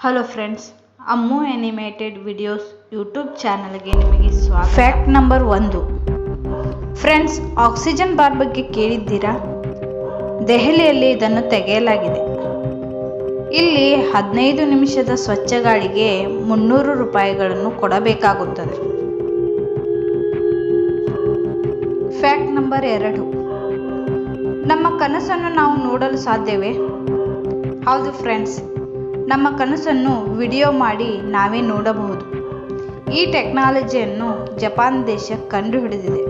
Hello friends, ಅಮ್ಮು animated videos YouTube ಚಾನಲ್ಗೆ ನಿಮಗೆ ಸ್ವಾಗತ. Fact number 1. Friends, oxygen bar ಬಗ್ಗೆ ಕೇಳಿದ್ದೀರಾ? ದೆಹಲಿಯಲ್ಲಿ ಇದನ್ನು ತೆಗೆಯಲಾಗಿದೆ. ಇಲ್ಲಿ 15 ನಿಮಿಷದ ಸ್ವಚ್ಛ ಗಾಳಿಗೆ 300 ರೂಪಾಯಿಗಳನ್ನು ಕೊಡಬೇಕಾಗುತ್ತದೆ. Fact number 2. ನಮ್ಮ ಕನಸನ್ನು ನಾವು ನೋಡಲು ಸಾಧ್ಯವೇ? ಹೌದು ಫ್ರೆಂಡ್ಸ್, ನಮ್ಮ ಕನಸನ್ನು ವಿಡಿಯೋ ಮಾಡಿ ನಾವೇ ನೋಡಬಹುದು. ಈ ಟೆಕ್ನಾಲಜಿಯನ್ನು ಜಪಾನ್ ದೇಶ ಕಂಡುಹಿಡಿದಿದೆ.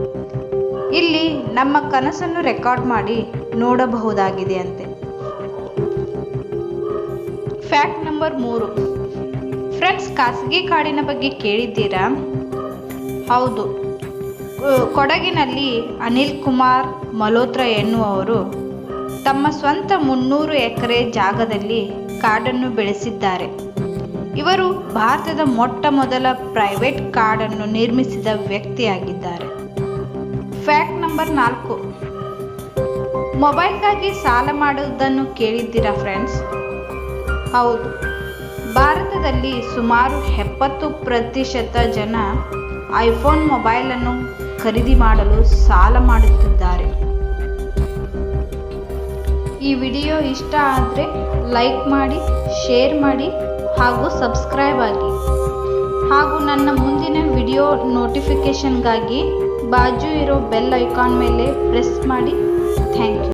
ಇಲ್ಲಿ ನಮ್ಮ ಕನಸನ್ನು ರೆಕಾರ್ಡ್ ಮಾಡಿ ನೋಡಬಹುದಾಗಿದೆ ಅಂತೆ. Fact number 3. ಫ್ರೆಂಡ್ಸ್, ಖಾಸಗಿ ಕಾಡಿನ ಬಗ್ಗೆ ಕೇಳಿದ್ದೀರಾ? ಹೌದು, ಕೊಡಗಿನಲ್ಲಿ ಅನಿಲ್ ಕುಮಾರ್ ಮಲ್ಹೋತ್ರಾ ಎನ್ನುವವರು ತಮ್ಮ ಸ್ವಂತ 300 ಎಕರೆ ಜಾಗದಲ್ಲಿ ಕಾಡನ್ನು ಬೆಳೆಸಿದ್ದಾರೆ. ಇವರು ಭಾರತದ ಮೊಟ್ಟ ಮೊದಲ ಪ್ರೈವೇಟ್ ಕಾಡನ್ನು ನಿರ್ಮಿಸಿದ ವ್ಯಕ್ತಿಯಾಗಿದ್ದಾರೆ. Fact number 4. ಮೊಬೈಲ್ಗಾಗಿ ಸಾಲ ಮಾಡುವುದನ್ನು ಕೇಳಿದ್ದೀರಾ ಫ್ರೆಂಡ್ಸ್? ಹೌದು, ಭಾರತದಲ್ಲಿ ಸುಮಾರು 70% ಜನ ಐಫೋನ್ ಮೊಬೈಲನ್ನು ಖರೀದಿ ಮಾಡಲು ಸಾಲ ಮಾಡುತ್ತಿದ್ದಾರೆ. ಈ ವಿಡಿಯೋ ಇಷ್ಟ ಆದರೆ ಲೈಕ್ ಮಾಡಿ, ಶೇರ್ ಮಾಡಿ ಹಾಗೂ ಸಬ್ಸ್ಕ್ರೈಬ್ ಆಗಿ. ಹಾಗೂ ನನ್ನ ಮುಂದಿನ ವಿಡಿಯೋ ನೋಟಿಫಿಕೇಷನ್ಗಾಗಿ ಬಾಜು ಇರೋ ಬೆಲ್ ಐಕಾನ್ ಮೇಲೆ ಪ್ರೆಸ್ ಮಾಡಿ. Thank you.